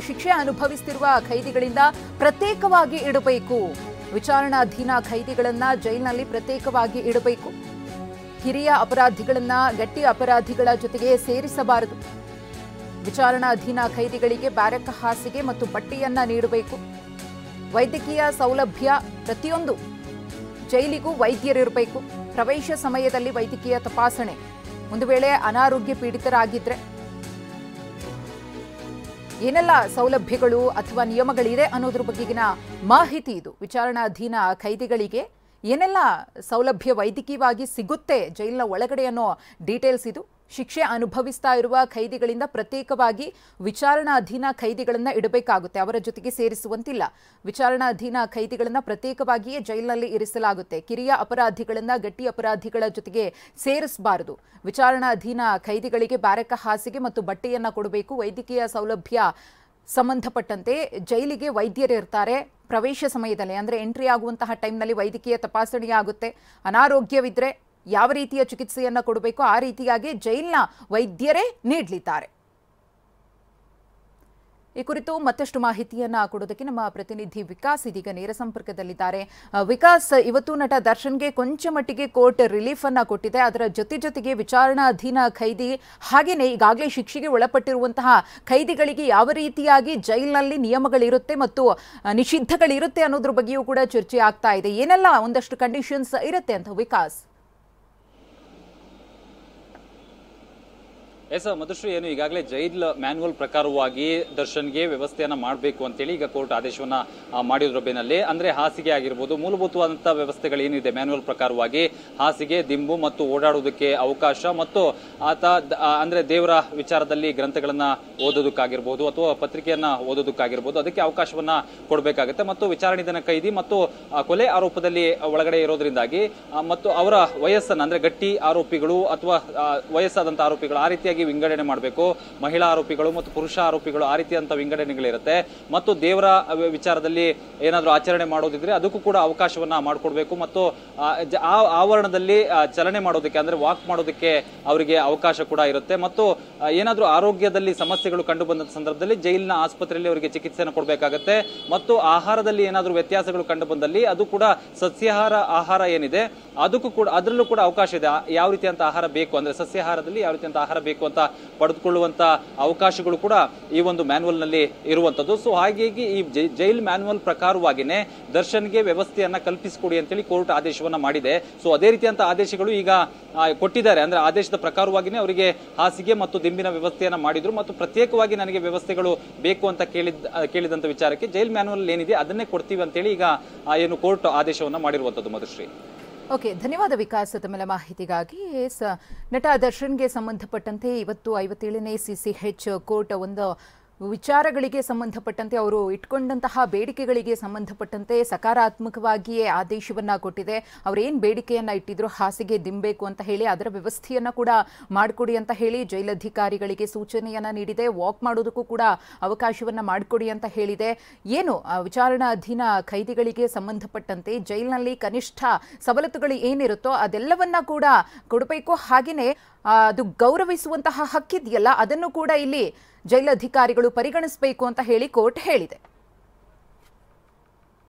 ಶಿಕ್ಷೆ ಅನುಭವಿಸುತ್ತಿರುವ ಖೈದಿಗಳಿಂದ ಪ್ರತ್ಯೇಕವಾಗಿ ಇಡಬೇಕು. ವಿಚಾರಣಾಧೀನ ಖೈದಿಗಳನ್ನ ಜೈಲಿನಲ್ಲಿ ಪ್ರತ್ಯೇಕವಾಗಿ ಇಡಬೇಕು. ಹಿರಿಯ ಅಪರಾಧಿಗಳನ್ನ ಗಟ್ಟಿ ಅಪರಾಧಿಗಳ ಜೊತೆಗೆ ಸೇರಿಸಬಾರದು. ವಿಚಾರಣಾಧೀನ ಖೈದಿಗಳಿಗೆ ಬ್ಯಾರಕ್ ಹಾಸಿಗೆ ಮತ್ತು ಬಟ್ಟೆಯನ್ನ ನೀಡಬೇಕು. ವೈದ್ಯಕೀಯ ಸೌಲಭ್ಯ ಪ್ರತಿಯೊಂದು ಜೈಲಿಗೂ ವೈದ್ಯರಿರಬೇಕು. ಪ್ರವೇಶ ಸಮಯದಲ್ಲಿ ವೈದ್ಯಕೀಯ ತಪಾಸಣೆ. ಒಂದು ವೇಳೆ ಅನಾರೋಗ್ಯ ಪೀಡಿತರಾಗಿದ್ರೆ ಏನೆಲ್ಲ ಸೌಲಭ್ಯಗಳು ಅಥವಾ ನಿಯಮಗಳಿದೆ ಅನ್ನೋದ್ರ ಬಗೆಗಿನ ಮಾಹಿತಿ ಇದು. ವಿಚಾರಣಾಧೀನ ಖೈದಿಗಳಿಗೆ ಏನೆಲ್ಲ ಸೌಲಭ್ಯ ವೈದ್ಯಕೀಯವಾಗಿ ಸಿಗುತ್ತೆ ಜೈಲಿನ ಒಳಗಡೆ ಅನ್ನೋ ಡೀಟೇಲ್ಸ್ ಇದು. ಶಿಕ್ಷೆ ಅನುಭವಿಸ್ತಾ ಇರುವ ಖೈದಿಗಳಿಂದ ಪ್ರತ್ಯೇಕವಾಗಿ ವಿಚಾರಣಾಧೀನ ಖೈದಿಗಳನ್ನು ಇಡಬೇಕಾಗುತ್ತೆ. ಅವರ ಜೊತೆಗೆ ಸೇರಿಸುವಂತಿಲ್ಲ. ವಿಚಾರಣಾಧೀನ ಖೈದಿಗಳನ್ನು ಪ್ರತ್ಯೇಕವಾಗಿಯೇ ಜೈಲಿನಲ್ಲಿ ಇರಿಸಲಾಗುತ್ತೆ. ಕಿರಿಯ ಅಪರಾಧಿಗಳನ್ನು ಗಟ್ಟಿ ಅಪರಾಧಿಗಳ ಜೊತೆಗೆ ಸೇರಿಸಬಾರದು. ವಿಚಾರಣಾಧೀನ ಖೈದಿಗಳಿಗೆ ಬ್ಯಾರಕ್ ಹಾಸಿಗೆ ಮತ್ತು ಬಟ್ಟೆಯನ್ನು ಕೊಡಬೇಕು. ವೈದ್ಯಕೀಯ ಸೌಲಭ್ಯ ಸಂಬಂಧಪಟ್ಟಂತೆ ಜೈಲಿಗೆ ವೈದ್ಯರು ಇರ್ತಾರೆ. ಪ್ರವೇಶ ಸಮಯದಲ್ಲಿ ಅಂದರೆ ಎಂಟ್ರಿ ಆಗುವಂತಹ ಟೈಮ್ನಲ್ಲಿ ವೈದ್ಯಕೀಯ ತಪಾಸಣೆ ಆಗುತ್ತೆ. ಅನಾರೋಗ್ಯವಿದ್ದರೆ ಯಾವ ರೀತಿಯ ಚಿಕಿತ್ಸೆಯನ್ನು ಕೊಡಬೇಕು ಆ ರೀತಿಯಾಗಿ ಜೈಲಿನ ವೈದ್ಯರೇ ನೀಡಲಿದ್ದಾರೆ. ಈ ಕುರಿತು ಮತ್ತಷ್ಟು ಮಾಹಿತಿಯನ್ನ ಕೊಡೋದಕ್ಕೆ ನಮ್ಮ ಪ್ರತಿನಿಧಿ ವಿಕಾಸ್ ಇದೀಗ ನೇರ ಸಂಪರ್ಕದಲ್ಲಿದ್ದಾರೆ. ವಿಕಾಸ್, ಇವತ್ತು ನಟ ದರ್ಶನ್ಗೆ ಕೊಂಚ ಮಟ್ಟಿಗೆ ಕೋರ್ಟ್ ರಿಲೀಫ್ ಅನ್ನ ಕೊಟ್ಟಿದೆ. ಅದರ ಜೊತೆಗೆ ವಿಚಾರಣಾಧೀನ ಖೈದಿ ಹಾಗೆಯೇ ಈಗಾಗಲೇ ಶಿಕ್ಷೆಗೆ ಒಳಪಟ್ಟಿರುವಂತಹ ಖೈದಿಗಳಿಗೆ ಯಾವ ರೀತಿಯಾಗಿ ಜೈಲಿನಲ್ಲಿ ನಿಯಮಗಳಿರುತ್ತೆ ಮತ್ತು ನಿಷಿದ್ಧಗಳಿರುತ್ತೆ ಅನ್ನೋದ್ರ ಬಗ್ಗೆಯೂ ಕೂಡ ಚರ್ಚೆ ಆಗ್ತಾ ಇದೆ. ಏನೆಲ್ಲ ಒಂದಷ್ಟು ಕಂಡೀಷನ್ಸ್ ಇರುತ್ತೆ ಅಂತ ವಿಕಾಸ್? ಎಸ್ ಮಧುಶ್ರೀ, ಏನು ಈಗಾಗಲೇ ಜೈಲ್ ಮ್ಯಾನ್ಯುವಲ್ ಪ್ರಕಾರವಾಗಿ ದರ್ಶನ್ಗೆ ವ್ಯವಸ್ಥೆಯನ್ನ ಮಾಡಬೇಕು ಅಂತೇಳಿ ಈಗ ಕೋರ್ಟ್ ಆದೇಶವನ್ನ ಮಾಡಿದ್ರ ಬೆನ್ನಲ್ಲೇ ಅಂದ್ರೆ ಹಾಸಿಗೆ ಆಗಿರ್ಬೋದು, ಮೂಲಭೂತವಾದಂತಹ ವ್ಯವಸ್ಥೆಗಳು ಏನಿದೆ ಮ್ಯಾನ್ಯುವಲ್ ಪ್ರಕಾರವಾಗಿ ಹಾಸಿಗೆ, ದಿಂಬು ಮತ್ತು ಓಡಾಡುವುದಕ್ಕೆ ಅವಕಾಶ ಮತ್ತು ಆತ ಅಂದ್ರೆ ದೇವರ ವಿಚಾರದಲ್ಲಿ ಗ್ರಂಥಗಳನ್ನ ಓದೋದಕ್ಕಾಗಿರ್ಬೋದು ಅಥವಾ ಪತ್ರಿಕೆಯನ್ನ ಓದೋದಕ್ಕಾಗಿರ್ಬೋದು ಅದಕ್ಕೆ ಅವಕಾಶವನ್ನ ಕೊಡಬೇಕಾಗುತ್ತೆ. ಮತ್ತು ವಿಚಾರಣೆಯ ಖೈದಿ ಮತ್ತು ಕೊಲೆ ಆರೋಪದಲ್ಲಿ ಒಳಗಡೆ ಇರೋದ್ರಿಂದಾಗಿ ಮತ್ತು ಅವರ ವಯಸ್ಸನ್ನ ಅಂದ್ರೆ ಗಟ್ಟಿ ಆರೋಪಿಗಳು ಅಥವಾ ವಯಸ್ಸಾದಂತಹ ಆರೋಪಿಗಳು ಆ ರೀತಿಯಾಗಿ ವಿಂಗಡಣೆ ಮಾಡಬೇಕು. ಮಹಿಳಾ ಆರೋಪಿಗಳು ಮತ್ತು ಪುರುಷ ಆರೋಪಿಗಳು ಆ ರೀತಿಯಂತ ವಿಂಗಡಣೆಗಳಿರುತ್ತೆ. ಮತ್ತು ದೇವರ ವಿಚಾರದಲ್ಲಿ ಏನಾದರೂ ಆಚರಣೆ ಮಾಡೋದಿದ್ರೆ ಅದಕ್ಕೂ ಕೂಡ ಅವಕಾಶವನ್ನ ಮಾಡಿಕೊಡ್ಬೇಕು. ಮತ್ತು ಆ ಆವರಣದಲ್ಲಿ ಚಲನೆ ಮಾಡೋದಕ್ಕೆ ಅಂದ್ರೆ ವಾಕ್ ಮಾಡೋದಕ್ಕೆ ಅವರಿಗೆ ಅವಕಾಶ ಕೂಡ ಇರುತ್ತೆ. ಮತ್ತು ಏನಾದರೂ ಆರೋಗ್ಯದಲ್ಲಿ ಸಮಸ್ಯೆಗಳು ಕಂಡು ಬಂದ ಸಂದರ್ಭದಲ್ಲಿ ಜೈಲಿನ ಆಸ್ಪತ್ರೆಯಲ್ಲಿ ಅವರಿಗೆ ಚಿಕಿತ್ಸೆಯನ್ನು ಕೊಡಬೇಕಾಗತ್ತೆ. ಮತ್ತು ಆಹಾರದಲ್ಲಿ ಏನಾದರೂ ವ್ಯತ್ಯಾಸಗಳು ಕಂಡು ಬಂದಲ್ಲಿ ಅದು ಕೂಡ ಸಸ್ಯಾಹಾರ ಆಹಾರ ಏನಿದೆ ಅದಕ್ಕೂ ಕೂಡ ಅದರಲ್ಲೂ ಕೂಡ ಅವಕಾಶ ಇದೆ. ಯಾವ ರೀತಿಯಂತ ಆಹಾರ ಬೇಕು ಅಂದ್ರೆ ಸಸ್ಯಾಹಾರದಲ್ಲಿ ಯಾವ ರೀತಿಯಂತ ಆಹಾರ ಬೇಕು ಅಂತ ಪಡೆದುಕೊಳ್ಳುವಂತ ಅವಕಾಶಗಳು ಕೂಡ ಈ ಒಂದು ಮ್ಯಾನ್ಯುವಲ್ ನಲ್ಲಿ ಇರುವಂತದ್ದು. ಸೊ ಹಾಗಾಗಿ ಈ ಜೈಲ್ ಮ್ಯಾನ್ಯುವಲ್ ಪ್ರಕಾರವಾಗಿನೇ ದರ್ಶನ್ಗೆ ವ್ಯವಸ್ಥೆಯನ್ನ ಕಲ್ಪಿಸಿಕೊಡಿ ಅಂತೇಳಿ ಕೋರ್ಟ್ ಆದೇಶವನ್ನ ಮಾಡಿದೆ. ಸೊ ಅದೇ ರೀತಿಯಂತ ಆದೇಶಗಳು ಈಗ ಕೊಟ್ಟಿದ್ದಾರೆ. ಅಂದ್ರೆ ಆದೇಶದ ಪ್ರಕಾರವಾಗಿನೇ ಅವರಿಗೆ ಹಾಸಿಗೆ ಮತ್ತು ದಿಂಬಿನ ವ್ಯವಸ್ಥೆಯನ್ನ ಮಾಡಿದ್ರು. ಮತ್ತು ಪ್ರತ್ಯೇಕವಾಗಿ ನನಗೆ ವ್ಯವಸ್ಥೆಗಳು ಬೇಕು ಅಂತ ಕೇಳಿದಂತ ವಿಚಾರಕ್ಕೆ ಜೈಲ್ ಮ್ಯಾನ್ಯುವಲ್ ಏನಿದೆ ಅದನ್ನೇ ಕೊಡ್ತೀವಿ ಅಂತೇಳಿ ಈಗ ಏನು ಕೋರ್ಟ್ ಆದೇಶವನ್ನ ಮಾಡಿರುವಂತದ್ದು. ಮಧುಶ್ರೀ, ಓಕೆ, ಧನ್ಯವಾದ ವಿಕಾಸ್ ತಮ್ಮೆಲ್ಲ ಮಾಹಿತಿಗಾಗಿ. ನಟ ದರ್ಶನ್ಗೆ ಸಂಬಂಧಪಟ್ಟಂತೆ ಇವತ್ತು 57ನೇ CCH ಕೋರ್ಟ್ ಒಂದು ವಿಚಾರಗಳಿಗೆ ಸಂಬಂಧಪಟ್ಟಂತೆ ಅವರು ಇಟ್ಕೊಂಡಂತಹ ಬೇಡಿಕೆಗಳಿಗೆ ಸಂಬಂಧಪಟ್ಟಂತೆ ಸಕಾರಾತ್ಮಕವಾಗಿಯೇ ಆದೇಶವನ್ನ ಕೊಟ್ಟಿದೆ. ಅವರೇನು ಬೇಡಿಕೆಯನ್ನ ಇಟ್ಟಿದ್ರು ಹಾಸಿಗೆ ದಿಂಬೇಕು ಅಂತ ಹೇಳಿ ಅದರ ವ್ಯವಸ್ಥೆಯನ್ನ ಕೂಡ ಮಾಡಿಕೊಡಿ ಅಂತ ಹೇಳಿ ಜೈಲಧಿಕಾರಿಗಳಿಗೆ ಸೂಚನೆಯನ್ನ ನೀಡಿದೆ. ವಾಕ್ ಮಾಡೋದಕ್ಕೂ ಕೂಡ ಅವಕಾಶವನ್ನ ಮಾಡಿಕೊಡಿ ಅಂತ ಹೇಳಿದೆ. ಏನು ವಿಚಾರಣಾಧೀನ ಖೈದಿಗಳಿಗೆ ಸಂಬಂಧಪಟ್ಟಂತೆ ಜೈಲಿನಲ್ಲಿ ಕನಿಷ್ಠ ಸವಲತ್ತುಗಳು ಏನಿರುತ್ತೋ ಅದೆಲ್ಲವನ್ನ ಕೂಡ ಕೊಡಬೇಕು. ಹಾಗೆಯೇ ಅದು ಗೌರವಿಸುವಂತಹ ಹಕ್ಕಿದೆಯಲ್ಲ ಅದನ್ನು ಕೂಡ ಇಲ್ಲಿ ಜೈಲಧಿಕಾರಿಗಳು ಪರಿಗಣಿಸಬೇಕು ಅಂತ ಹೇಳಿ ಕೋರ್ಟ್ ಹೇಳಿದೆ.